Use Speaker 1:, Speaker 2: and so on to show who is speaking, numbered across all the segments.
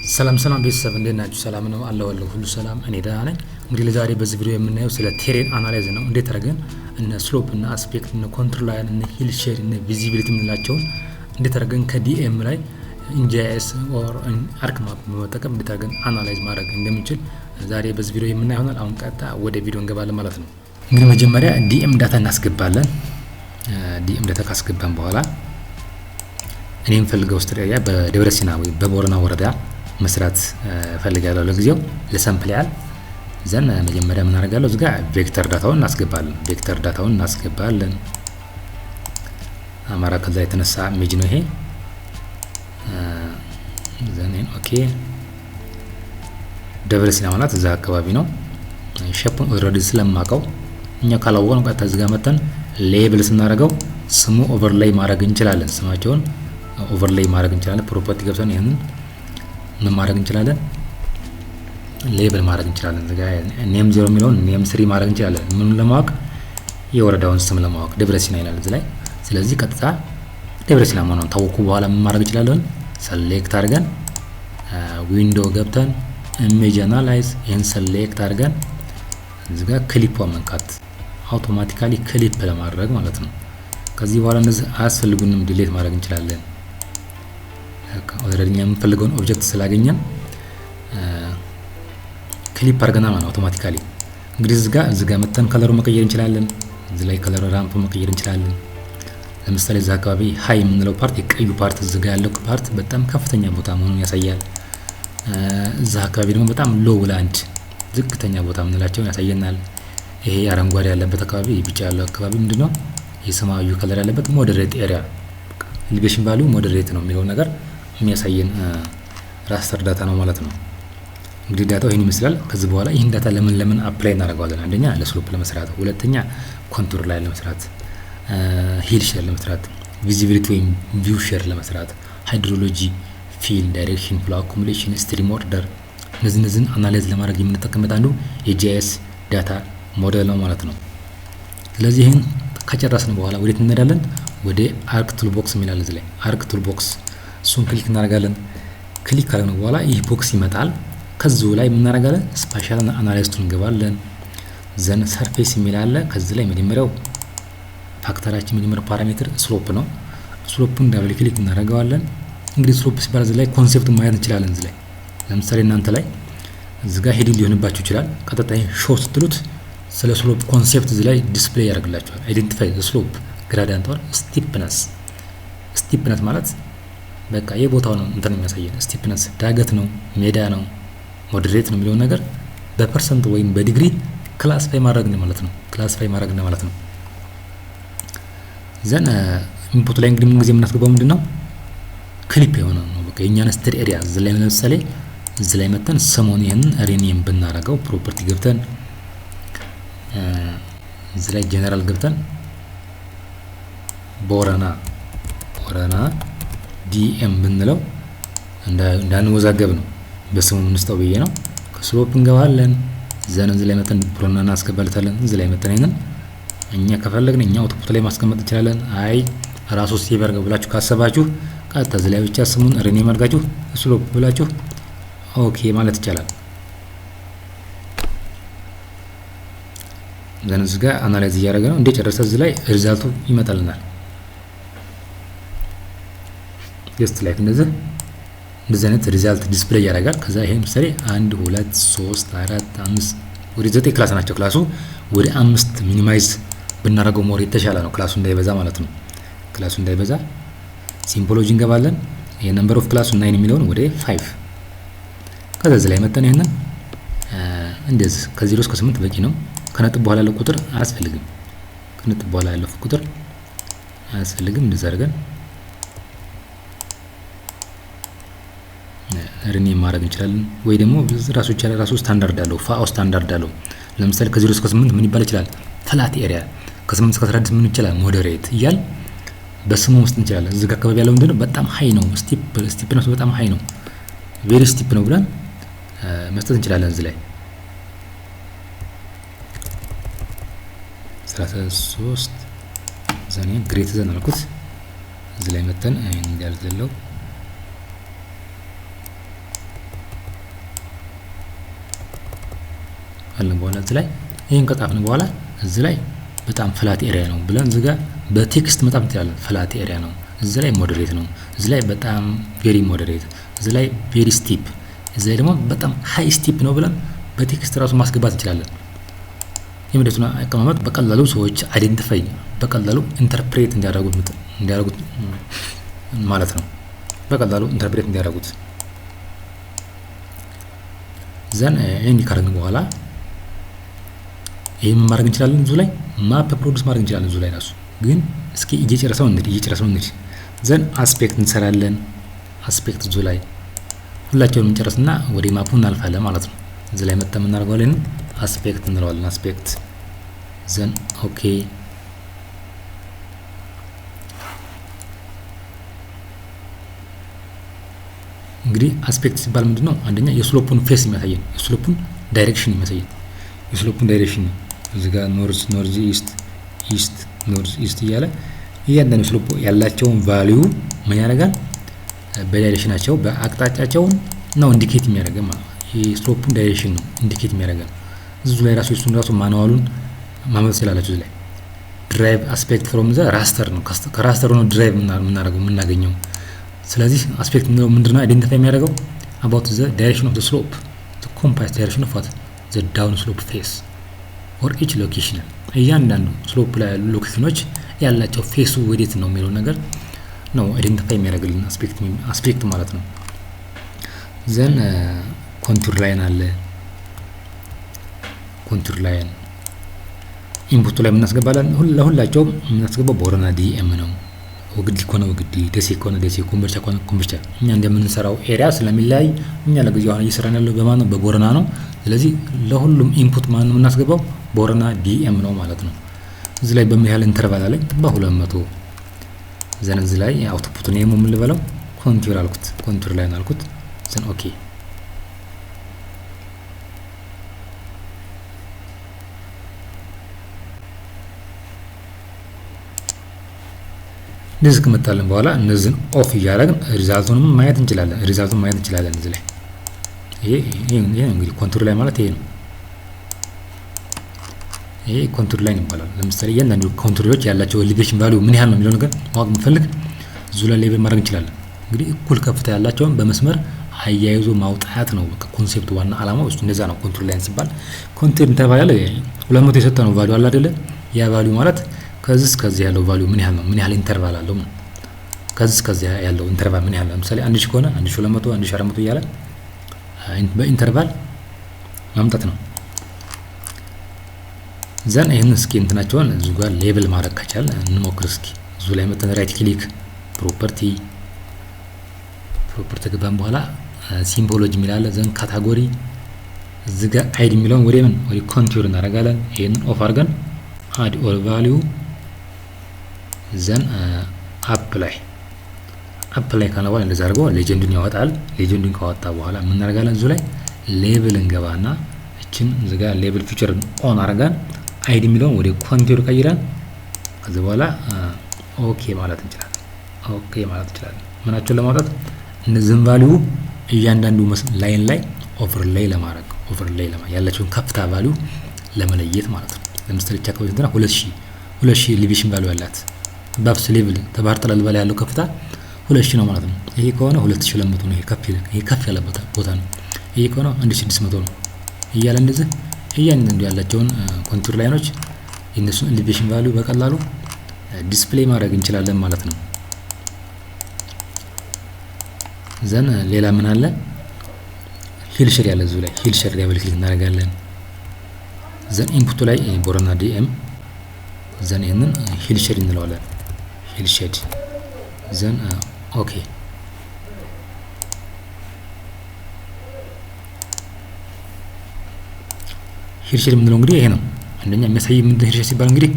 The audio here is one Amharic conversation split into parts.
Speaker 1: ሰላም ሰላም ቤተሰብ እንዴት ናችሁ? ሰላም ነው አለው ሁሉ ሰላም፣ እኔ ደህና ነኝ። እንግዲህ ለዛሬ በዚህ ቪዲዮ የምናየው ስለ ቴሬን አናላይዝ ነው። እንዴት አድርገን እነ ስሎፕ እና አስፔክት እና ኮንትሮል ላይን እና ሂል ሼር እና ቪዚቢሊቲ የምንላቸውን እንዴት አድርገን ከዲኤም ላይ ኢንጂኤስ ኦር አርክ ማፕ በመጠቀም እንዴት አድርገን አናላይዝ ማድረግ እንደምንችል ዛሬ በዚህ ቪዲዮ የምናየው ይሆናል። አሁን ቀጥታ ወደ ቪዲዮ እንገባለን ማለት ነው። እንግዲህ መጀመሪያ ዲኤም ዳታ እናስገባለን። ዲኤም ዳታ ካስገባን በኋላ እኔ የምፈልገው ስትሪያ በደብረ ሲና ወይ በቦረና ወረዳ መስራት ፈልጋለሁ። ለጊዜው ለሳምፕል ያህል ዘን መጀመሪያ ምን አደርጋለሁ? እዚህ ጋር ቬክተር ዳታውን እናስገባለን። አማራ ከዛ የተነሳ ኢሜጅ ነው ይሄ። ዘን ኦኬ ደብረ ሲና ማለት እዛ አካባቢ ነው። ሼፑን ኦልሬዲ ስለማውቀው እኛ ካላወቅነው ቀጥታ እዚህ ጋር መተን ሌብል ስናደርገው ስሙ ኦቨርሌይ ማድረግ እንችላለን። ስማቸውን ኦቨርሌይ ማድረግ እንችላለን። ፕሮፐርቲ ገብተን ይሄንን ምን ማድረግ እንችላለን? ሌብል ማድረግ እንችላለን። እዚህ ጋር ኔም 0 የሚለውን ኔም 3 ማድረግ እንችላለን። ምኑን ለማወቅ? የወረዳውን ስም ለማወቅ ደብረ ሲና ይላል እዚህ ላይ። ስለዚህ ቀጥታ ደብረ ሲና መሆኑን ታወቁ በኋላ ምን ማድረግ እንችላለን? ሰሌክት አድርገን ዊንዶው ገብተን ኢሜጅ አናላይዝ ይሄን ሰሌክት አድርገን እዚህ ጋር ክሊፕ መንካት አውቶማቲካሊ ክሊፕ ለማድረግ ማለት ነው። ከዚህ በኋላ እነዚህ አያስፈልጉንም ዲሌት ማድረግ እንችላለን። ኦልሬዲ የምንፈልገውን ኦብጀክት ስላገኘን ክሊፕ አድርገናል ማለት አውቶማቲካሊ። እንግዲህ እዚህ ጋር መተን ከለሩ መቀየር እንችላለን። እዚህ ላይ ከለሩ ራምፕ መቀየር እንችላለን። ለምሳሌ እዚህ አካባቢ ሃይ የምንለው ፓርት የቀዩ ፓርት እዚህ ጋር ያለው ፓርት በጣም ከፍተኛ ቦታ መሆኑን ያሳያል። እዚህ አካባቢ ደግሞ በጣም ሎው ላንድ ዝቅተኛ ቦታ የምንላቸውን ያሳየናል። ይሄ አረንጓዴ ያለበት አካባቢ ቢጫ ያለው አካባቢ ምንድነው? የሰማያዊ ከለር ያለበት ሞዴሬት ኤሪያ ኤሊቬሽን ቫልዩ ሞዴሬት ነው የሚለው ነገር የሚያሳየን ራስተር ዳታ ነው ማለት ነው። እንግዲህ ዳታው ይሄን ይመስላል። ከዚህ በኋላ ይሄን ዳታ ለምን አፕላይ እናደርገዋለን? አንደኛ ለስሎፕ ለመስራት፣ ሁለተኛ ኮንቱር ላይ ለመስራት፣ ሂል ሼር ለመስራት፣ ቪዚቢሊቲ ወይም ቪው ሼር ለመስራት፣ ሃይድሮሎጂ፣ ፊል፣ ዳይሬክሽን፣ ፍሎ አኩሙሌሽን፣ ስትሪም ኦርደር እነዚህን አናላይዝ ለማድረግ የምንጠቀምበት አንዱ የጂአይኤስ ዳታ ሞዴል ነው ማለት ነው። ስለዚህ ይሄን ከጨረስን በኋላ ወዴት እንሄዳለን? ወደ አርክ ቱል ቦክስ የሚላል እዚህ ላይ አርክ ቱል ቦክስ እሱን ክሊክ እናደርጋለን። ክሊክ ካደረግን በኋላ ይህ ቦክስ ይመጣል። ከዚሁ ላይ ምን እናደርጋለን? ስፓሻል አናላይዝቱ እንገባለን። ዘን ሰርፌስ የሚል አለ። ከዚህ ላይ መጀመሪያው ፋክተራችን መጀመሪያው ፓራሜትር ስሎፕ ነው። ስሎፑን ዳብል ክሊክ እናደርገዋለን። እንግዲህ ስሎፕ ሲባል እዚህ ላይ ኮንሴፕቱን ማየት እንችላለን። እዚህ ላይ ለምሳሌ እናንተ ላይ እዚህ ጋር ሄዲንግ ሊሆንባችሁ ይችላል። ቀጥታ ሾርት ስትሉት ስለ ስሎፕ ኮንሴፕት እዚህ ላይ ዲስፕሌይ ያደርግላችኋል። አይደንቲፋይ ስሎፕ ግራዲያንት ኦር ስቲፕነስ ማለት በቃ የቦታው ነው እንትን የሚያሳየን። ስቲፕነስ ዳገት ነው፣ ሜዳ ነው፣ ሞዴሬት ነው የሚለውን ነገር በፐርሰንት ወይም በዲግሪ ክላሲፋይ ማድረግ ነው ማለት ነው። ዘን ኢንፑት ላይ እንግዲህ ምን ጊዜ የምናስገባው ምንድነው? ክሊፕ የሆነ ነው በቃ የኛን ስትሪ ኤሪያ እዚህ ላይ ለምሳሌ እዚህ ላይ መተን ሰሞን ይሄንን ሪኔም ብናረገው ፕሮፐርቲ ገብተን እዚህ ላይ ጀነራል ገብተን ቦረና ዲኤም ብንለው እንዳንወዛገብ ነው በስሙ ምንስጠው ብዬ ነው። ከስሎፕ እንገባለን። ዘን እዚህ ላይ መተን ቦረና እናስገባለታለን። እዚህ ላይ መተን ይሄንን እኛ ከፈለግን እኛ አውትፑት ላይ ማስቀመጥ እንችላለን። አይ ራሱ ሴቭ አድርገው ብላችሁ ካሰባችሁ ቀጥታ እዚህ ላይ ብቻ ስሙን ሪኔም አድርጋችሁ ስሎፕ ብላችሁ ኦኬ ማለት ይቻላል። ዘን እዚህ ጋር አናላይዝ እያደረገ ነው። እንደጨረሰ እዚህ ላይ ሪዛልቱ ይመጣልናል። ጀስት ላይክ እንደዚህ አይነት ሪዛልት ዲስፕሌይ ያደርጋል። ከዛ ይሄ ምሳሌ 1 2 3 4 5 ወደ 9 ክላስ ናቸው። ክላሱ ወደ 5 ሚኒማይዝ ብናደርገው ሞር የተሻለ ነው፣ ክላሱ እንዳይበዛ ማለት ነው። ክላሱ እንዳይበዛ ሲምፖሎጂ እንገባለን። ይሄ ነምበር ኦፍ ክላሱ 9 የሚለውን ወደ 5 ከዛ እዚህ ላይ መተን ይሄንን እንደዚህ ከ0 እስከ 8 በቂ ነው። ከነጥብ በኋላ ያለው ቁጥር አያስፈልግም። ከነጥብ በኋላ ያለው ቁጥር አያስፈልግም። እንደዛ አድርገን ሪኔም ማድረግ እንችላለን። ወይ ደግሞ ራሱ ስታንዳርድ አለው፣ ፋኦ ስታንዳርድ አለው። ለምሳሌ ከ0 እስከ 8 ምን ይባል ይችላል? ፍላት ኤሪያ። ከ8 እስከ 16 ምን ይችላል? ሞዴሬት እያል በስሙ ውስጥ እንችላለን። እዚህ ጋር አካባቢ ያለው ምንድነው? በጣም ሃይ ነው፣ ስቲፕነሱ በጣም ሃይ ነው፣ ቬሪ ስቲፕ ነው ብለን መስጠት እንችላለን። እዚህ ላይ 33 ዘኔ ግሬት ዘን አልኩት። እዚህ ላይ መተን እንዳልዘለው ካልን በኋላ እዚህ ላይ ይሄን ከጻፍን በኋላ እዚህ ላይ በጣም ፍላት ኤሪያ ነው ብለን እዚህ ጋር በቴክስት መጻፍ እንችላለን። ፍላት ኤሪያ ነው፣ እዚህ ላይ ሞዴሬት ነው፣ እዚህ ላይ በጣም ቬሪ ሞዴሬት፣ እዚህ ላይ ቬሪ ስቲፕ፣ እዚህ ላይ ደግሞ በጣም ሃይ ስቲፕ ነው ብለን በቴክስት ራሱ ማስገባት እንችላለን። የመሬቱን አቀማመጥ በቀላሉ ሰዎች አይደንቲፋይ በቀላሉ ኢንተርፕሬት እንዲያደርጉት ማለት ነው። በቀላሉ ኢንተርፕሬት እንዲያደርጉት ዘን ይሄን ካደረግን በኋላ ይሄን ማድረግ እንችላለን። እዚሁ ላይ ማፕ ፕሮዲዩስ ማድረግ እንችላለን። እዚሁ ላይ ራሱ ግን እስኪ እየጨረሰው እንሂድ። ዘን አስፔክት እንሰራለን። አስፔክት እዚሁ ላይ ሁላቸውንም እንጨርስና ወደ ማፑ እናልፋለን ማለት ነው። እዚህ ላይ መጣ እናደርገዋለን። አስፔክት እንለዋለን። አስፔክት ዘን ኦኬ። እንግዲህ አስፔክት ሲባል ምንድነው? አንደኛ የስሎፑን ፌስ የሚያሳየን፣ የስሎፑን ዳይሬክሽን የሚያሳየን፣ የስሎፑን ዳይሬክሽን እዚህ ጋር ኖርዝ ኢስት እያለ እያንዳንዱ ስሎፕ ያላቸውን ቫልዩ ምን ያደርጋል? በዳይሬክሽናቸው በአቅጣጫቸው ነው ኢንዲኬት የሚያደርገን ማለት ነው። የስሎፑን ዳይሬክሽን ነው ኢንዲኬት የሚያደርገን። እዚህ ላይ ራሱ እሱን ራሱ ማኑዋሉን ማመጥ ስላላችሁ እዚህ ላይ ድራይቭ አስፔክት ፍሮም ዘ ራስተር ነው። ከራስተሩ ነው ድራይቭ የምናገኘው። ስለዚህ አስፔክት ምንድነው አይደንቲፋይ የሚያደርገው about the direction of the slope, the compass direction of what the down slope face or each location። እያንዳንዱ ስሎፕ ላይ ያሉ ሎኬሽኖች ያላቸው ፌሱ ወዴት ነው የሚለው ነገር ነው አይደንቲፋይ የሚያደርግልን አስፔክት ማለት ነው። ዘን ኮንቱር ላይን አለ። ኮንቱር ላይን ኢንፑቱ ላይ የምናስገባለን። ለሁላቸውም የምናስገባው ቦረና ዲኤም ነው። ወግዲ ከሆነ ወግዲ፣ ደሴ ከሆነ ደሴ፣ ኮምቦልቻ ከሆነ ኮምቦልቻ። እኛ እንደምንሰራው ኤሪያ ስለሚለያይ እኛ ለጊዜው አሁን እየሰራን ያለው በማን ነው? በቦረና ነው። ስለዚህ ለሁሉም ኢንፑት ማን ነው የምናስገባው? ቦረና ዲኤም ነው ማለት ነው። እዚህ ላይ በምን ያህል ኢንተርቫል አለኝ? በ200 ዘን እዚህ ላይ አውትፑት ነው ምን ልበለው? ኮንቱር አልኩት። ኮንቱር ላይን አልኩት። ዘን ኦኬ። እንደዚህ ከመጣልን በኋላ እነዚህን ኦፍ እያደረግን ሪዛልቱን ማየት እንችላለን። እዚህ ላይ ይሄ እንግዲህ ኮንቱር ላይ ማለት ይሄ ነው። ይሄ ኮንቱር ላይን ይባላል። ለምሳሌ እያንዳንዱ ኮንቱሮች ያላቸው ኤሊቬሽን ቫልዩ ምን ያህል ነው የሚለው ነገር ማወቅ ብንፈልግ እዚሁ ላይ ሌብል ማድረግ እንችላለን። እንግዲህ እኩል ከፍታ ያላቸውን በመስመር አያይዞ ማውጣት ነው በቃ ኮንሴፕቱ፣ ዋና ዓላማው እሱ እንደዛ ነው። ኮንቱር ላይን ሲባል ኮንቱር ተባለ 200 የሰጠነው ቫልዩ አለ አይደለ? ያ ቫልዩ ማለት ከዚህ እስከዚህ ያለው ቫልዩ ምን ያህል ነው? ምን ያህል ኢንተርቫል አለው? ከዚህ እስከዚህ ያለው ኢንተርቫል ምን ያህል ነው? ለምሳሌ 1000 ከሆነ 1200 1400 እያለ በኢንተርቫል ማምጣት ነው። ዘን ይሄን እስኪ እንትናቸውን እዚሁ ጋር ሌብል ማድረግ ከቻል እንሞክር እስኪ። እዚሁ ላይ መተን ራይት ክሊክ ፕሮፐርቲ ገባን በኋላ ሲምቦሎጂ የሚላለ ዘን ካታጎሪ እዚህ ጋር አይዲ የሚለውን ወደ ምን ወደ ኮንቱር እናደርጋለን። ይሄንን ኦፍ አድርገን አድ ኦል ቫልዩ ዘን አፕላይ ካለ በኋላ እንደዛ አድርጎ ሌጀንዱን ያወጣል። ሌጀንዱን ካወጣ በኋላ ምን እናደርጋለን? እዚሁ ላይ ሌብል እንገባና እችን እዚህ ጋር ሌብል ፊቸር ኦን አድርገን አይዲ የሚለውን ወደ ኮንቱር ቀይረን ከዚህ በኋላ ኦኬ ማለት እንችላለን። ምናቸውን ለማውጣት እነዚህን ቫልዩ እያንዳንዱ ላይን ላይ ኦቨርሌይ ለማድረግ ያላቸውን ከፍታ ቫልዩ ለመለየት ማለት ነው። ለምሳሌ ቻካው እንትና 2000 ኤሊቬሽን ቫልዩ ያላት ባብስ ሌቭል ተባህር ጠለል በላይ ያለው ከፍታ 2000 ነው ማለት ነው። ይሄ ከሆነ 2200 ነው። ይሄ ከፍ ያለ ቦታ ነው። ይሄ ከሆነ 1600 ነው እያለ እንደዚህ እያንዳንዱ ያላቸውን ኮንቱር ላይኖች የነሱን ኤሊቬሽን ቫልዩ በቀላሉ ዲስፕሌይ ማድረግ እንችላለን ማለት ነው። ዘን ሌላ ምን አለ? ሂል ሼድ ያለ እዚሁ ላይ ሂል ሼድ ላይ ክሊክ እናደርጋለን። ዘን ኢንፑቱ ላይ ቦረና ዲኤም ዘን ይሄንን ሂል ሼድ እንለዋለን። ሂል ሼድ ዘን ኦኬ። ሂል ሼድ የምንለው እንግዲህ ይሄ ነው። አንደኛ የሚያሳይ ምንድን ሂል ሼድ ሲባል እንግዲህ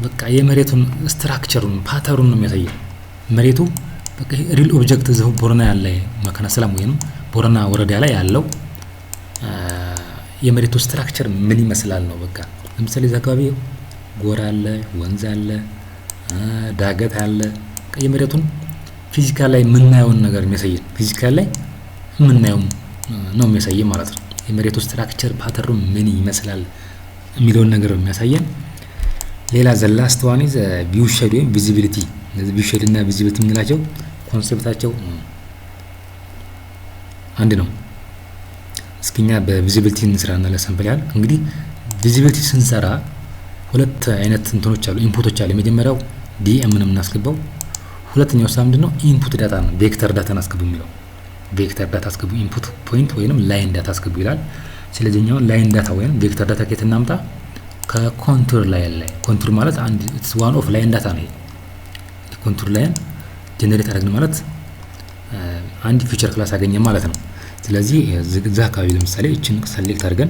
Speaker 1: በቃ የመሬቱን ስትራክቸሩን ፓተሩን ነው የሚያሳየው። መሬቱ በቃ ሪል ኦብጀክት ዘው ቦረና ያለ መካነ ሰላም ወይም ቦረና ወረዳ ላይ ያለው የመሬቱ ስትራክቸር ምን ይመስላል ነው። በቃ ለምሳሌ እዛ አካባቢ ጎራ አለ፣ ወንዝ አለ፣ ዳገት አለ። የመሬቱን ፊዚካል ላይ የምናየውን ነገር የሚያሳየን ፊዚካል ላይ የምናየው ነው የሚያሳየን ማለት ነው። የመሬቱ ስትራክቸር ፓተርኑ ምን ይመስላል የሚለውን ነገር የሚያሳየን። ሌላ ዘላስት ዋን ኢዝ ቪው ሼድ ወይም ቪዚቢሊቲ። እነዚህ ቪው ሼድ እና ቪዚቢሊቲ የምንላቸው ኮንሴፕታቸው አንድ ነው። እስኪኛ በቪዚቢሊቲ እንስራና ለሳምፕል ያህል እንግዲህ ቪዚቢሊቲ ስንሰራ ሁለት አይነት እንትኖች አሉ፣ ኢንፑቶች አሉ። የመጀመሪያው ዲኤም ነው የምናስገባው። ሁለተኛው ሳ ምንድነው ኢንፑት ዳታ ነው። ቬክተር ዳታ አስገቡ የሚለው ቬክተር ዳታ አስገቡ፣ ኢንፑት ፖይንት ወይንም ላይን ዳታ አስገቡ ይላል። ስለዚህ እኛው ላይን ዳታ ወይም ቬክተር ዳታ ከየት እናምጣ? ከኮንቱር ላይን ላይ። ኮንቱር ማለት አንድ ኢትስ ዋን ኦፍ ላይን ዳታ ነው። ኮንቱር ላይን ጀነሬት አደረግን ማለት አንድ ፊቸር ክላስ አገኘ ማለት ነው። ስለዚህ እዛ አካባቢ ለምሳሌ እችን ሰሌክት አድርገን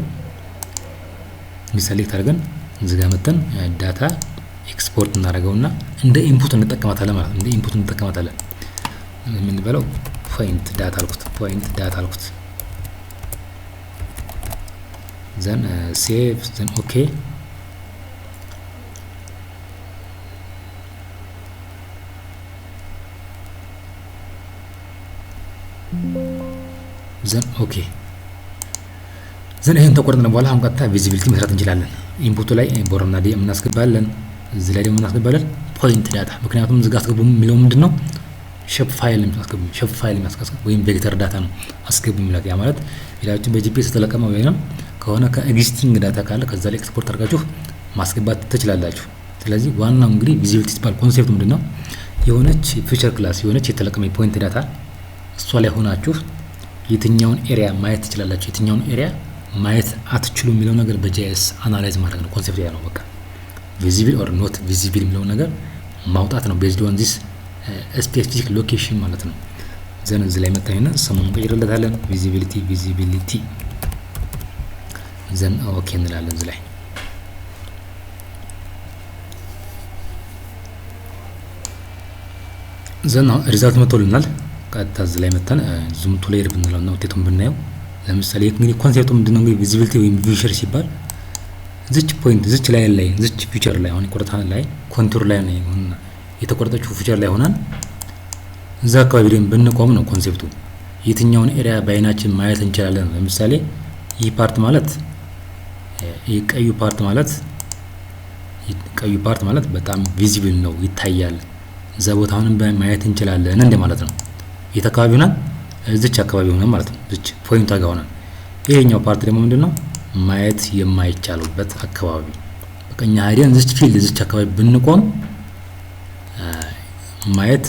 Speaker 1: እዚህ ጋር መተን ዳታ ኤክስፖርት እናደርገውና እንደ ኢንፑት እንጠቀማታለን ማለት ነው። እንደ ኢንፑት እንጠቀማታለን። ምን በለው ፖይንት ዳታ አልኩት። ዘን ሴቭ ዘን ኦኬ። ዘን ይሄን ተቆርጠን በኋላ አሁን ቀጥታ ቪዚቢሊቲ መስራት እንችላለን። ኢንፑቱ ላይ ቦርና ዲ እናስገባለን። እዚህ ላይ ደግሞ እናስገባለን ፖይንት ዳታ። ምክንያቱም እዚህ ጋር አስገቡ የሚለው ምንድነው ሼፕ ፋይል የሚያስገቡ ወይም ቬክተር ዳታ ነው አስገቡ የሚለው። ያ ማለት ቪዲዮአችን በጂፒኤስ ተለቀመ ወይንም ከሆነ ከኤግዚስቲንግ ዳታ ካለ ከዛ ላይ ኤክስፖርት አድርጋችሁ ማስገባት ትችላላችሁ። ስለዚህ ዋናው እንግዲህ ቪዚቢሊቲ ሲባል ኮንሴፕት ምንድነው የሆነች ፊቸር ክላስ የሆነች የተለቀመ ፖይንት ዳታ እሷ ላይ ሆናችሁ የትኛውን ኤሪያ ማየት ትችላላችሁ፣ የትኛውን ኤሪያ ማየት አትችሉ የሚለው ነገር በጂአይኤስ አናላይዝ ማድረግ ነው። ኮንሴፕት ያ ነው። በቃ ቪዚብል ኦር ኖት ቪዚብል የሚለው ነገር ማውጣት ነው። ቤዝድ ኦን ዚስ ስፔሲፊክ ሎኬሽን ማለት ነው። ዘን እዚህ ላይ መጣይና ሰሙን ቀይረለታለን። ቪዚቢሊቲ ዘን ኦኬ እንላለን። እዚህ ላይ ዘን ሪዛልት መጥቶልናል። ቀጥታ እዚህ ላይ መጣን ዙም ቱ ሌየር ብንለውና ውጤቱን ብናየው ለምሳሌ እንግዲህ ኮንሴፕቱ ምንድነው እንግዲህ ቪዚቢሊቲ ወይም ቪዥር ሲባል ዝች ፖይንት ዝች ላይን ላይ ዝች ፊቸር ላይ አሁን ቆርጣን ላይ ኮንቱር ላይ ነው የተቆረጠችው ፊቸር ላይ ሆናን እዛ አካባቢ ላይ ብንቆም ነው ኮንሴፕቱ። የትኛውን ኤሪያ በአይናችን ማየት እንችላለን። ለምሳሌ ይህ ፓርት ማለት ቀዩ ፓርት ማለት በጣም ቪዚብል ነው ይታያል። እዛ ቦታውን ማየት እንችላለን እንደ ማለት ነው። የት አካባቢ ሆናን እዚች አካባቢ ሆነን ማለት ነው። እዚች ፖይንቷ ጋር ሆነን ይሄኛው ፓርት ደግሞ ምንድነው ማየት የማይቻልበት አካባቢ በቀኛ ሀዲያን እዚች ፊልድ እዚች አካባቢ ብንቆም ማየት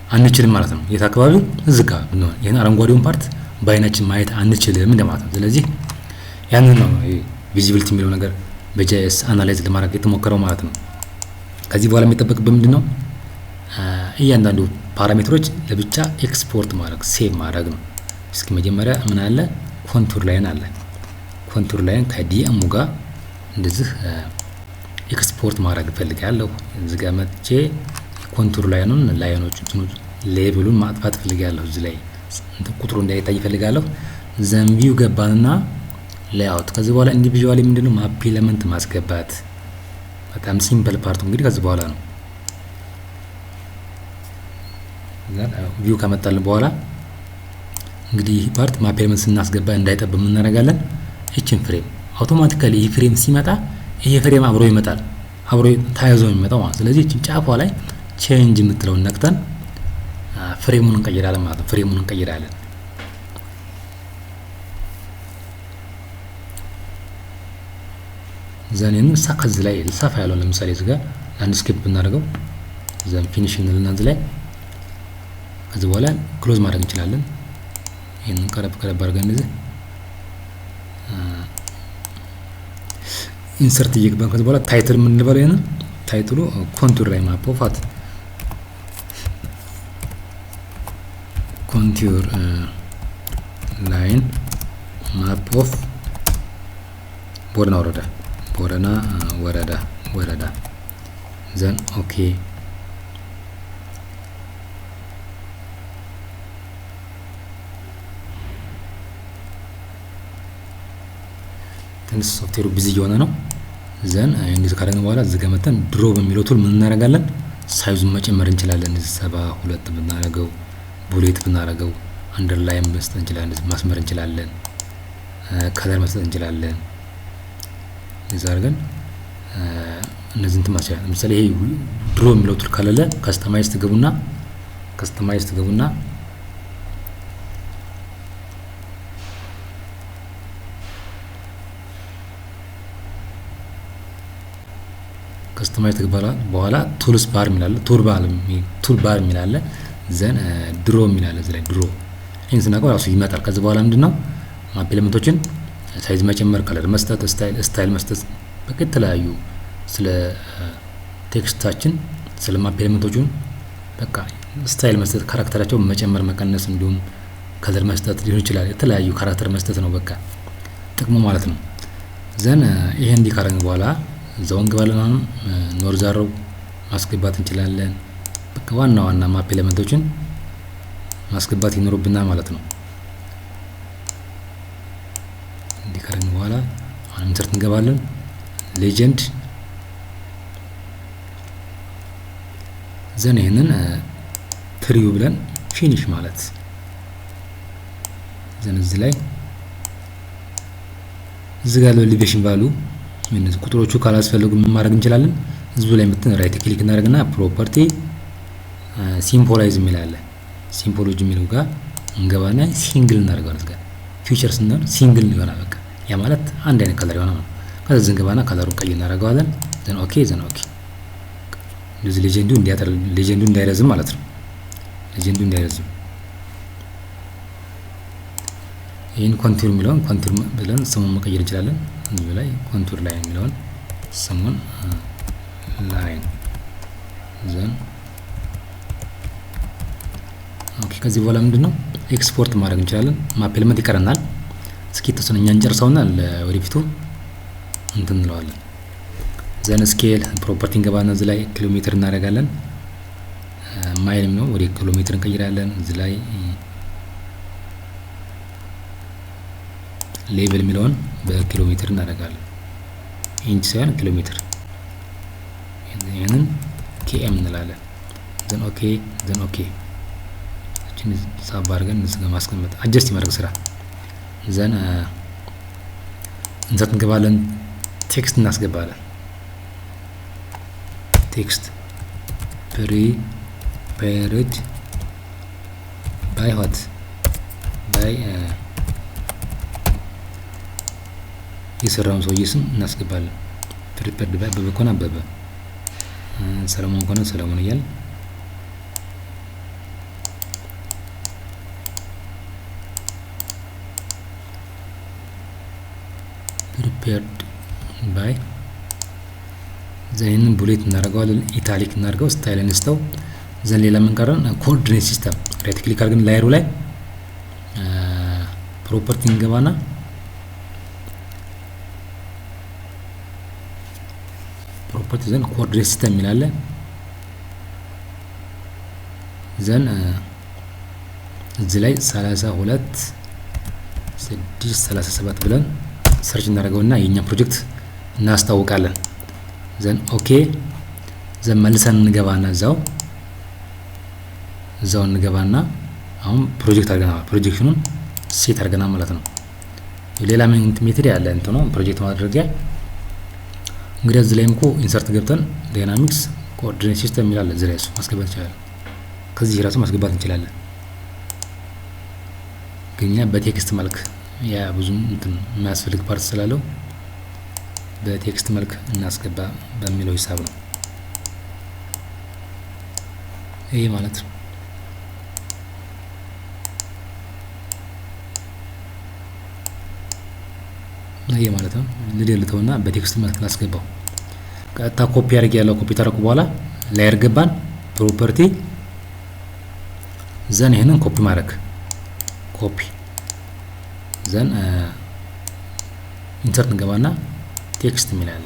Speaker 1: አንችልም ማለት ነው። የት አካባቢ እዚህ ጋር ብንሆን ይሄን አረንጓዴውን ፓርት በአይናችን ማየት አንችልም እንደማለት ነው። ስለዚህ ያንን ነው ቪዚቢሊቲ የሚለው ነገር በጂአይኤስ አናላይዝ ለማድረግ የተሞከረው ማለት ነው። ከዚህ በኋላ የሚጠበቅበት ምንድነው እያንዳንዱ ፓራሜትሮች ለብቻ ኤክስፖርት ማድረግ ሴቭ ማድረግ ነው። እስኪ መጀመሪያ ምን አለ ኮንቱር ላይን ከዲኤሙ ጋር እንደዚህ ኤክስፖርት ማድረግ እፈልጋለሁ። እዚህ ጋር መጥቼ ኮንቱር ላይኖቹን ሌብሉን ማጥፋት እፈልጋለሁ። እዚህ ላይ ቁጥሩ እንዳይታይ እፈልጋለሁ። ዘንቪው ገባንና ሌአውት። ከዚህ በኋላ ኢንዲቪዥዋሊ ምንድነው ማፕ ኤሌመንት ማስገባት በጣም ሲምፕል ፓርቱ እንግዲህ ከዚህ በኋላ ነው። ቪው ከመጣልን በኋላ እንግዲህ ይህ ፓርት ማፕ ኤሌመንት ስናስገባ እንዳይጠብ ምን እናደርጋለን? እቺን ፍሬም አውቶማቲካሊ ይህ ፍሬም ሲመጣ ይሄ ፍሬም አብሮ ይመጣል፣ አብሮ ታይዞ የሚመጣው ማለት። ስለዚህ እቺን ጫፏ ላይ ቼንጅ የምትለውን ነክተን ፍሬሙን እንቀይራለን ማለት ነው። ፍሬሙን እንቀይራለን። ዘኔን ሳከዝ ላይ ሰፋ ያለው ለምሳሌ እዚህ ጋር ላንድስኬፕ ብናደርገው ዘን ፊኒሽ እንልና እዚህ ላይ ከዚህ በኋላ ክሎዝ ማድረግ እንችላለን። ይሄንን ቀረብ አድርገን እንደዚህ ኢንሰርት እየገባን ከዚህ በኋላ ታይትል ምን እንበለው? ይሄንን ታይትሉ ኮንቱር ላይ ማፕ ኦፍ አት ኮንቱር ላይን ማፕ ኦፍ ቦረና ወረዳ ዘን ኦኬ። ትንሽ ሶፍትዌሩ ቢዚ እየሆነ ነው። ዘን እንደዚህ ካደረግን በኋላ እዚህ ጋር መተን ድሮ በሚለው ቱል ምን እናደርጋለን? ሳይዙን መጨመር እንችላለን። እዚህ 72 ብናደርገው፣ ቡሌት ብናደርገው፣ አንደርላይን መስጠት እንችላለን፣ ማስመር እንችላለን። ከለር መስጠት እንችላለን። እዛ አድርገን እነዚህን ትማቻ ለምሳሌ ይሄ ድሮ የሚለው ቱል ካለ ከስተማይዝ ትገቡና ከስተማይዝ በኋላ ቱልስ ባር የሚላለ ቱል ባር የሚላለ ዘን ድሮ የሚላለ እዚህ ላይ ድሮ ይህን ስናቀው ራሱ ይመጣል። ከዚህ በኋላ ምንድነው ማፕ ኤሌመንቶችን ሳይዝ መጨመር፣ ከለር መስጠት፣ ስታይል መስጠት፣ በቃ የተለያዩ ስለ ቴክስታችን ስለ ማፕ ኤሌመንቶቹን በቃ ስታይል መስጠት፣ ካራክተራቸው መጨመር መቀነስ፣ እንዲሁም ከለር መስጠት ሊሆን ይችላል። የተለያዩ ካራክተር መስጠት ነው በቃ ጥቅሙ ማለት ነው። ዘን ይሄ እንዲህ ካረግን በኋላ እዛው እንገባለን። አሁን ኖርዝ አሮው ማስገባት እንችላለን። በቃ ዋና ማፕ ኤሌመንቶችን ማስገባት ይኖርብናል ማለት ነው። እንዲህ ካረግን በኋላ አሁን ኢንሰርት እንገባለን። ሌጀንድ ዘን ይሄንን ፕሪው ብለን ፊኒሽ ማለት ዘን እዚህ ላይ እዚህ ጋር ኤሌቬሽን ቫሉ እነዚህ ቁጥሮቹ ካላስፈለጉ ምን ማድረግ እንችላለን? እዚሁ ላይ መጥተን ራይት ክሊክ እናደርግና ፕሮፐርቲ ሲምቦላይዝ የሚላለ ሲምቦሎጂ የሚለው ጋር እንገባና ሲንግል እናደርጋለን። እዚህ ጋር ፊውቸር ስንል ሲንግል ይሆናል። በቃ ያ ማለት አንድ አይነት ከለር ይሆናል ማለት። ከዛ እንገባና ከለሩን ቀይ እናደርገዋለን። ዘን ኦኬ እንደዚህ ሌጀንዱ እንዳይረዝም ማለት ነው። ሌጀንዱ እንዳይረዝም ይህን ኮንቱር የሚለውን ኮንቱር ብለን ስሙን መቀየር እንችላለን። እዚህ ላይ ኮንቱር ላይን የሚለውን ስሙን ላይን ዘን ኦኬ። ከዚህ በኋላ ምንድነው ኤክስፖርት ማድረግ እንችላለን። ማፕ ኤሌመንት ይቀረናል። እስኪ ተሰነ እኛ እንጨርሰውና ለወደፊቱ እንትን እንለዋለን። ዘን ስኬል ፕሮፐርቲ እንገባና እዚህ ላይ ኪሎ ሜትር እናደርጋለን። ማይል ነው ወደ ኪሎ ሜትር እንቀይራለን። እዚህ ላይ ሌቭል የሚለውን በኪሎ ሜትር እናደርጋለን። ኢንች ሳይሆን ኪሎ ሜትር። ይሄንን ኬኤም እንላለን። ዘን ኦኬ እቺን ሳብ አድርገን እዚህ ጋር ማስቀመጥ አጀስት የማድረግ ስራ። ዘን እንሰት እንገባለን። ቴክስት እናስገባለን። ቴክስት ፕሪፔርድ ባይ ዋት ባይ የሰራውን ሰውዬ ስም እናስገባለን። ፕሪፔርድ ባይ አበበ ከሆነ አበበ፣ ሰለሞን ከሆነ ሰለሞን እያል ፕሪፔርድ ባይ ዘን ቡሌት እናደርገዋለን። ኢታሊክ እናደርገው፣ ስታይል እንስተው። ዘን ሌላ ምን ቀረን? ኮኦርዲኔት ሲስተም ራይት ክሊክ አድርገን ላየሩ ላይ ፕሮፐርቲ እንገባና ፕሮፐርቲ ዘን ኮኦርዲኔት ሲስተም ይላል። ዘን እዚህ ላይ 32 637 ብለን ሰርች እናደርገውና የኛ ፕሮጀክት እናስታውቃለን። ዘን ኦኬ ዘን መልሰን እንገባና እዛው እንገባና አሁን ፕሮጀክት አድርገናል። ፕሮጀክሽኑን ሴት አድርገናል ማለት ነው። ሌላ ሜትድ ያለ እንትኑ ፕሮጀክት ማድረጊያ እንግዲህ እዚህ ላይም እኮ ኢንሰርት ገብተን ዳይናሚክስ ኮኦርዲኔት ሲስተም ይላል። እዚህ ላይ ማስገባት እንችላለን። ከዚህ ራሱ ማስገባት እንችላለን። ግን በቴክስት መልክ ያ ብዙ እንትን የሚያስፈልግ ፓርት ስላለው በቴክስት መልክ እናስገባ በሚለው ሂሳብ ነው ይሄ ማለት ነው። ይሄ ማለት ነው ልደልተውና በቴክስት መልክ ላስገባው። ቀጥታ ኮፒ አድርጌ ያለው ኮፒ ታረኩ በኋላ ላየር ገባን። ፕሮፐርቲ ዘን ይሄንን ኮፒ ማድረግ ኮፒ ዘን ኢንሰርት እንገባና ቴክስት የሚላለ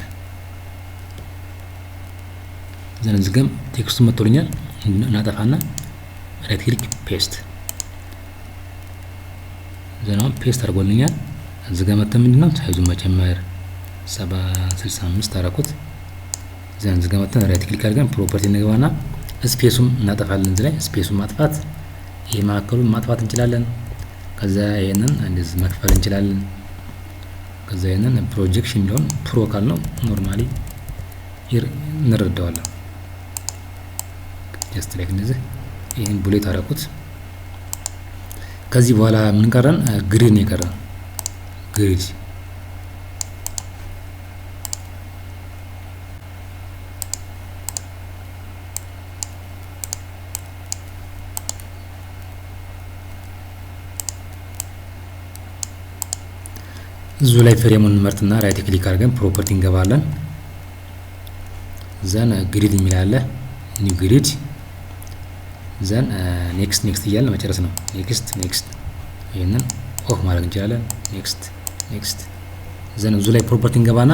Speaker 1: ዘን እዚህም ቴክስቱ መጥቶልኛል። እናጠፋና ራይት ክሊክ ፔስት ዘን ፔስት አድርጎልኛል። እዚህ ጋር መጥተን ምንድነው ሳይዙን መጨመር 765 አደረኩት። ዘን እዚህ ጋር መጥተን ራይት ክሊክ አድርገን ፕሮፐርቲ እንገባና ስፔሱም እናጠፋለን። እዚህ ላይ ስፔሱን ማጥፋት ይሄ ማዕከሉን ማጥፋት እንችላለን። ከዛ ይሄንን እንደዚህ መክፈል እንችላለን። ከዛ ይሄንን ፕሮጀክሽን የሚለውን ፕሮ ካል ነው ኖርማሊ እንረዳዋለን። ጀስት ላይክ እንደዚህ ይሄን ቡሌት አደረኩት። ከዚህ በኋላ ምን ቀረን? ግሪድ ነው የቀረን። ግሪድ እዙ ላይ ፍሬሙን እንመርጥና ራይት ክሊክ አድርገን ፕሮፐርቲ እንገባለን። ዘን ግሪድ የሚል አለ ኒው ግሪድ ዘን ኔክስት እያልን መጨረስ ነው። ኔክስት ይሄንን ኦፍ ማድረግ እንችላለን። ኔክስት ዘን እዙ ላይ ፕሮፐርቲ እንገባና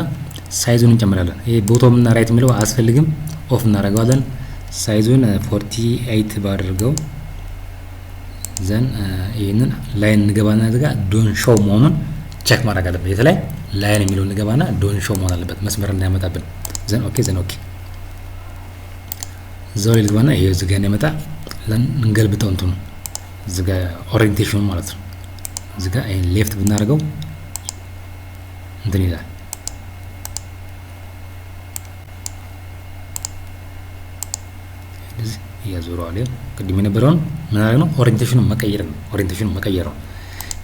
Speaker 1: ሳይዙን እንጨምራለን። ይሄ ቦቶም እና ራይት የሚለው አያስፈልግም፣ ኦፍ እናደርገዋለን። ሳይዙን 48 ባደርገው ዘን ይሄንን ላይን እንገባና እዚጋ ዶን ሾው መሆኑን ቼክ ማድረግ አለበት። የተላይ ላይን የሚለው እንገባና ዶን ሾው መሆን አለበት መስመር እንዳያመጣብን። ዘን ኦኬ እዛው ላይ ልግባና ይሄ እዚጋ እንዳይመጣ እንገልብጠው እንትኑ እዚጋ ኦሪየንቴሽኑ ማለት ነው። እዚጋ ይሄን ሌፍት ብናደርገው እንትን ይላል። እዚህ ያዞረዋል። ቅድም የነበረውን ምን አደረግ ነው? ኦሪየንቴሽኑን መቀየር ነው።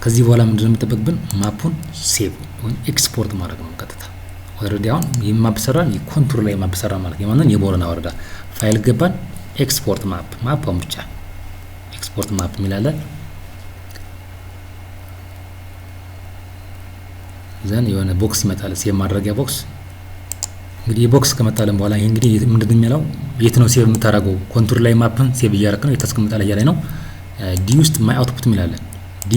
Speaker 1: ከዚህ በኋላ ምንድነው የሚጠበቅብን? ማፑን ሴቭ ወይም ኤክስፖርት ማድረግ ነው ቀጥታ። ኦልሬዲ አሁን የማፕ ሰራን፣ የኮንቱር ላይ ማፕ ሰራ ማለት የማንን የቦረና ወረዳ ፋይል ገባን። ኤክስፖርት ማፕ ብቻ ኤክስፖርት ማፕ የሚላለን ዘን የሆነ ቦክስ ይመጣል፣ ሴቭ ማድረጊያ ቦክስ። እንግዲህ የቦክስ ከመጣለን በኋላ ይሄ እንግዲህ ምንድነው የሚለው የት ነው ሴቭ የምታደርገው? ኮንቱር ላይ ማፕን ሴቭ እያደረክ ነው የታስቀምጣለህ እያለ ነው። ዲ ውስጥ ማይ አውትፑት የሚላለን ዲ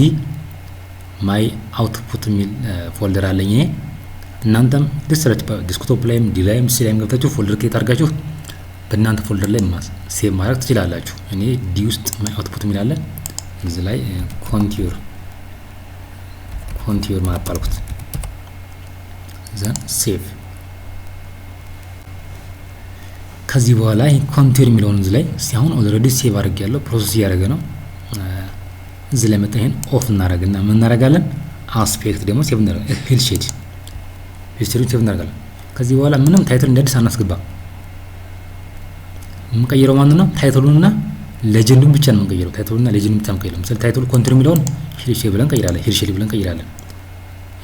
Speaker 1: ማይ አውትፑት የሚል ፎልደር አለኝ እኔ። እናንተም ዲስክቶፕ ላይም ዲ ላይም ሲ ላይም ገብታችሁ ፎልደር ክሬት አድርጋችሁ በእናንተ ፎልደር ላይ ሴቭ ማድረግ ትችላላችሁ። እኔ ዲ ውስጥ ማይ አውትፑት የሚል አለ እዚህ ላይ ኮንቲዩር ማፕ አልኩት። ዘን ሴቭ። ከዚህ በኋላ ይሄ ኮንቲዩር የሚለውን እዚህ ላይ ሲሆን ኦልሬዲ ሴቭ አድርጌያለሁ፣ ፕሮሰስ እያደረገ ነው። እዚህ ላይ መጣ ይሄን ኦፍ እናደርግና ምን እናደርጋለን? አስፔክት ደግሞ ሴቭ እናደርጋለን። ሂል ሼድ ሴቭ እናደርጋለን። ከዚህ በኋላ ምንም ታይትል እንደአዲስ አናስገባ። የምንቀይረው ማን ነው? ታይትሉንና ሌጀንዱን ብቻ ነው የምንቀይረው። ታይትሉንና ሌጀንዱን ብቻ የምንቀይረው። ለምሳሌ ታይትሉ ኮንትሪ የሚለውን ሂል ሼድ ብለን እንቀይራለን።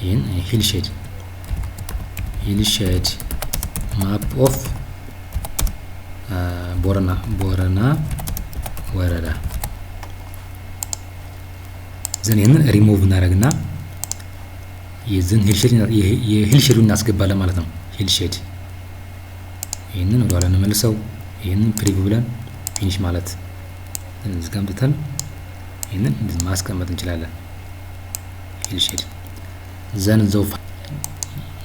Speaker 1: ይሄን ሂል ሼድ ማፕ ኦፍ ቦረና ወረዳ ዘን ይሄንን ሪሙቭ እናደርግና የዘን ሂል ሼዱን እናስገባለን ማለት ነው። ሂል ሼድ ይሄንን ወደ ኋላ እንመልሰው። ይሄንን ፕሪቪው ብለን ፊኒሽ ማለት እዚህ ጋር አምጥተን ይሄንን ማስቀመጥ እንችላለን። ሂል ሼድ ዘን ዘው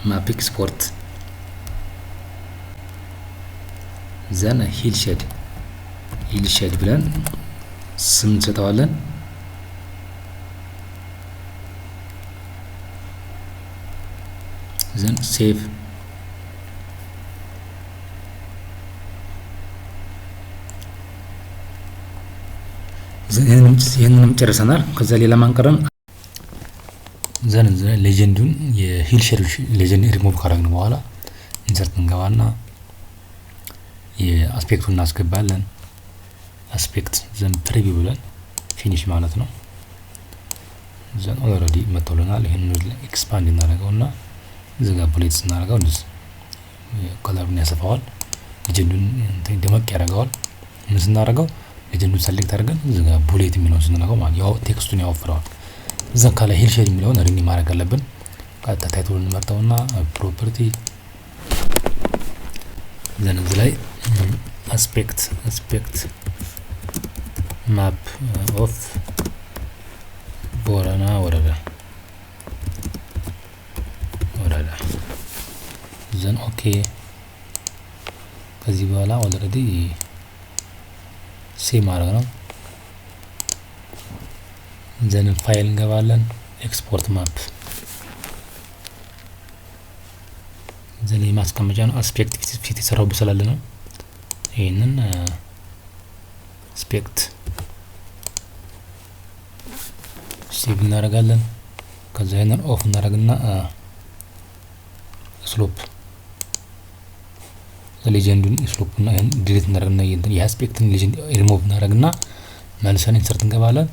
Speaker 1: ማፕ ኤክስፖርት ዘን ሂል ሼድ ብለን ስም እንሰጠዋለን። ዘን ሴቭ ይህንንም ጨርሰናል። ከዛ ሌላ ማንቀረን ዘን ሌጀንዱን የሂል ሼድ ሌጀንድ ሪሙቭ ካደረግን በኋላ ኢንሰርት እንገባና የአስፔክቱን እናስገባለን። አስፔክት ዘን ፕሪቪው ብለን ፊኒሽ ማለት ነው። ዘን ኦልሬዲ መጥቶልናል። ይሄን ኤክስፓንድ እናደርገውና እዚህ ጋር ቡሌት ስናደርገው እንደዚህ ከለሩን ያሰፋዋል፣ ሌጀንዱን ደመቅ ያደርገዋል። ምን ስናደርገው ሌጀንዱን ሰሌክት አድርገን እዚህ ጋር ቡሌት የሚለውን ስናደርገው ማለት ያው ቴክስቱን ያወፍረዋል። እዛ ካለ ሂል ሼድ የሚለውን ሪኒ ማድረግ አለብን። ቀጥታ ታይትሉን እንመርጠውና ፕሮፐርቲ ዘን እዚህ ላይ አስፔክት ማፕ ኦፍ ቦረና ወረዳ ዘን ኦኬ። ከዚህ በኋላ ኦልሬዲ ሴቭ ማድረግ ነው። ዘን ፋይል እንገባለን። ኤክስፖርት ማፕ ዘን የማስቀመጫ ነው። አስፔክት ፊት የሰራው በስላለ ነው። ይሄንን አስፔክት ሴቭ እናደርጋለን። ከዛ ይሄንን ኦፍ እናደርግና ስሎፕ ሌጀንዱን ስሎፕ እና ይሄን ዲሊት እናደርግና የአስፔክትን ሌጀንድ ሪሙቭ እናደርግና መልሰን ኢንሰርት እንገባለን።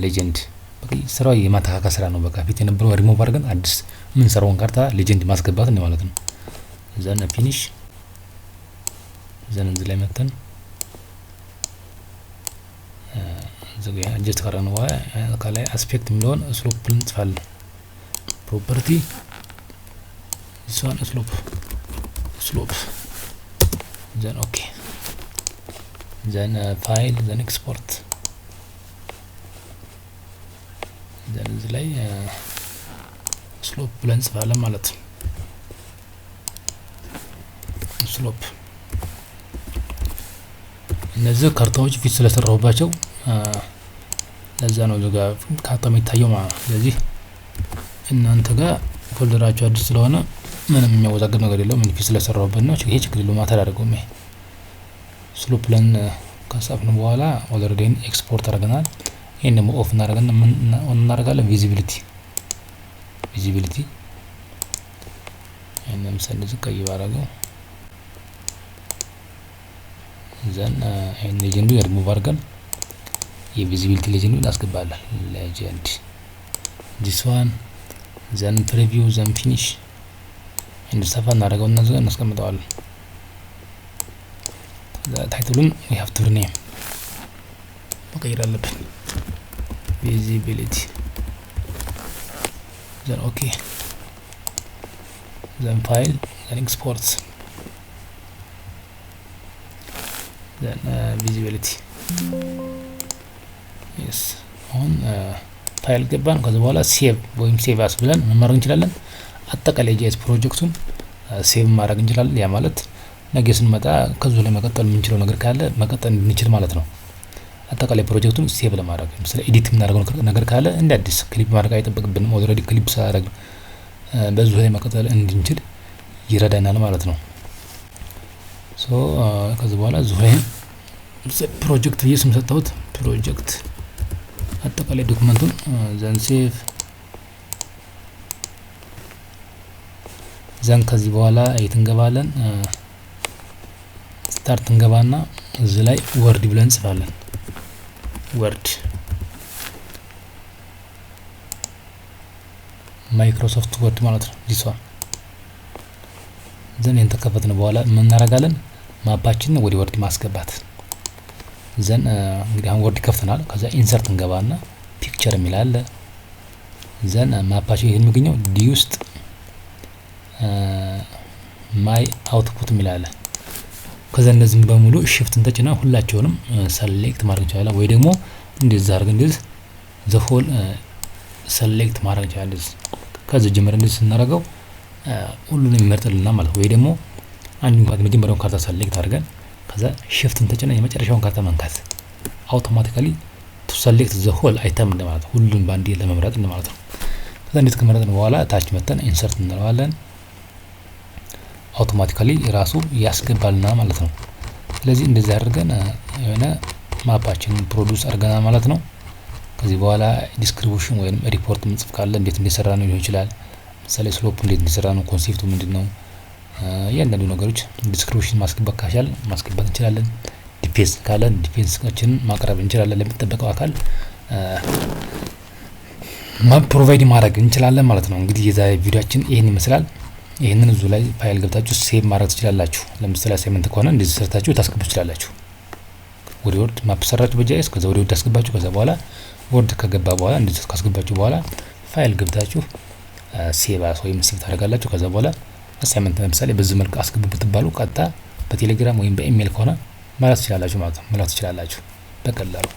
Speaker 1: ሌጀንድ በቃ ስራው የማተካከል ስራ ነው። በቃ ፊት የነበረው ሪሙቭ አድርገን አዲስ ምን ሰራውን ካርታ ሌጀንድ ማስገባት ነው ማለት ነው። ዘን ፊኒሽ ዘን እዚህ ላይ መተን ዘጋ አጀስት ካረን በኋላ ከላይ አስፔክት የሚለውን ስሎፕ እንጽፋለን። ፕሮፐርቲ እሷን ስሎፕ ዘን ኦኬ ዘን ፋይል ዘን ኤክስፖርት ዘን እዚህ ላይ ስሎፕ ብለን እንጽፋለን ማለት ነው። ስሎፕ እነዚህ ካርታዎች ፊት ስለሰራሁባቸው ለዛ ነው እዚህ ጋር ካርታው የሚታየው ማለት ነው። ስለዚህ እናንተ ጋር ፎልደራችሁ አዲስ ስለሆነ ምንም የሚያወዛግብ ነገር የለውም። ፊት ስለሰራሁበት ነው። ይሄ ችግር የለውም። አታደርገውም። ይሄ ስሎፕ ብለን ከጻፍን በኋላ ኦልሬዲ ኤክስፖርት አድርገናል። ይሄን ደግሞ ኦፍ እናደርጋለን። ምን እናደርጋለን? ቪዚቢሊቲ ይሄን ለምሳሌ እንደዚህ ቀይ ባደረገው ዘን ይሄን ሌጀንዱ ሪሙቭ አድርገን የቪዚቢሊቲ ሌጀንዱ እናስገባለን። ሌጀንድ this one ዘን ፕሪቪው ዘን ፊኒሽ እንድሰፋ እናደርገው እና ዘን እናስቀምጠዋለን። ታይትሉን we have to rename መቀየር አለብን። visibility ዘን ኦኬ ዘን ፋይል ዘን ኤክስፖርት ዘን visibility yes አሁን ፋይል ገባን። ከዛ በኋላ ሴቭ ወይም ሴቭ አስ ብለን መማር እንችላለን። አጠቃላይ ጂኤስ ፕሮጀክቱን ሴቭ ማድረግ እንችላለን። ያ ማለት ነገ ስንመጣ ከዚህ ላይ መቀጠል የምንችለው ነገር ካለ መቀጠል እንድንችል ማለት ነው። አጠቃላይ ፕሮጀክቱን ሴቭ ለማድረግ ለምሳሌ ኤዲት የምናደርገው ነገር ካለ እንደ አዲስ ክሊፕ ማድረግ አይጠበቅብንም። ኦልሬዲ ክሊፕ ሳደርግ በዚህ ላይ መቀጠል እንድንችል ይረዳናል ማለት ነው። ሶ ከዚህ በኋላ እዚህ ላይ ፕሮጀክት ስም ሰጠሁት። ፕሮጀክት አጠቃላይ ዶክመንቱን ዘን ሴቭ ዘን ከዚህ በኋላ የት እንገባለን? ስታርት እንገባና እዚህ ላይ ወርድ ብለን እንጽፋለን። ወርድ ማይክሮሶፍት ወርድ ማለት ነው። ዲስ ዋን ዘን እንተከፈትን በኋላ ምን እናደርጋለን? ማፓችንን ወደ ወርድ ማስገባት። ዘን እንግዲህ አሁን ወርድ ከፍተናል። ከዛ ኢንሰርት እንገባና ፒክቸር የሚል አለ። ዘን ማፓችን ይሄን የሚገኘው ዲ ውስጥ ማይ አውትፑት የሚል አለ። ከዛ እነዚህም በሙሉ ሽፍትን ተጭና ሁላቸውንም ሰሌክት ማድረግ እንችላለን። ወይ ደግሞ እንደዚህ አድርገን እንደዚህ ዘ ሆል ሰሌክት ማድረግ እንችላለን። ከዚህ ጀምር እንደዚህ ስናደርገው ሁሉንም ይመርጥልናል ማለት ወይ ደግሞ አንዱን ካርታ መጀመሪያውን ካርታ ሰሌክት አድርገን ከዛ ሽፍትን ተጭና የመጨረሻውን ካርታ መንካት አውቶማቲካሊ ቱ ሰሌክት ዘ ሆል አይተም ማለት ነው። ሁሉንም ባንዴ ለመምረጥ ማለት ነው። ከዛ እንደዚህ ከመረጥን በኋላ ታች መተን ኢንሰርት እንለዋለን። አውቶማቲካሊ ራሱ ያስገባልና ማለት ነው። ስለዚህ እንደዚህ አድርገን የሆነ ማፓችንን ፕሮዲዩስ አድርገናል ማለት ነው። ከዚህ በኋላ ዲስክሪፕሽን ወይም ሪፖርት ምንጽፍ ካለ እንዴት እንደሰራ ነው ሊሆን ይችላል። ለምሳሌ ስሎፕ እንዴት እንደሰራ ነው፣ ኮንሴፕቱ ምንድነው፣ እያንዳንዱ ነገሮች ዲስክሪፕሽን ማስገባት ካሻል ማስገባት እንችላለን። ዲፌንስ ካለ ዲፌንሳችንን ማቅረብ እንችላለን። ለሚጠበቀው አካል ፕሮቫይድ ማድረግ እንችላለን ማለት ነው። እንግዲህ የዛሬ ቪዲዮአችን ይሄን ይመስላል። ይሄንን እዙ ላይ ፋይል ገብታችሁ ሴቭ ማድረግ ትችላላችሁ። ለምሳሌ አሳይመንት ከሆነ እንደዚህ ሰርታችሁ ታስገቡ ትችላላችሁ። ወደ ወርድ ማፕ ሰራችሁ በጂኤስ ከዛ ወደ ወርድ ታስገባችሁ። ከዛ በኋላ ወርድ ከገባ በኋላ እንደዚህ ካስገባችሁ በኋላ ፋይል ገብታችሁ ሴቭ አስ ወይም ሴቭ ታደርጋላችሁ። ከዛ በኋላ አሳይመንት ለምሳሌ በዚህ መልኩ አስገቡ ብትባሉ ቀጥታ በቴሌግራም ወይም በኢሜል ከሆነ ማለት ትችላላችሁ ማለት ነው። ማለት ትችላላችሁ በቀላሉ።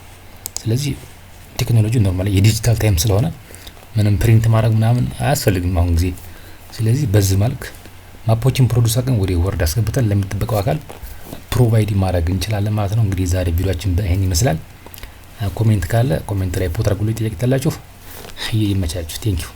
Speaker 1: ስለዚህ ቴክኖሎጂ ኖርማሊ የዲጂታል ታይም ስለሆነ ምንም ፕሪንት ማድረግ ምናምን አያስፈልግም አሁን ጊዜ። ስለዚህ በዚህ መልክ ማፖችን ፕሮዲዩስ አድርገን ወደ ወርድ አስገብተን ለሚጠበቀው አካል ፕሮቫይድ ማድረግ እንችላለን ማለት ነው። እንግዲህ ዛሬ ቪዲዮአችን ይሄን ይመስላል። ኮሜንት ካለ ኮሜንት ላይ ፖስት አድርጉልኝ። ጥያቄ ካላችሁ ይመቻችሁ። ቴንክ ዩ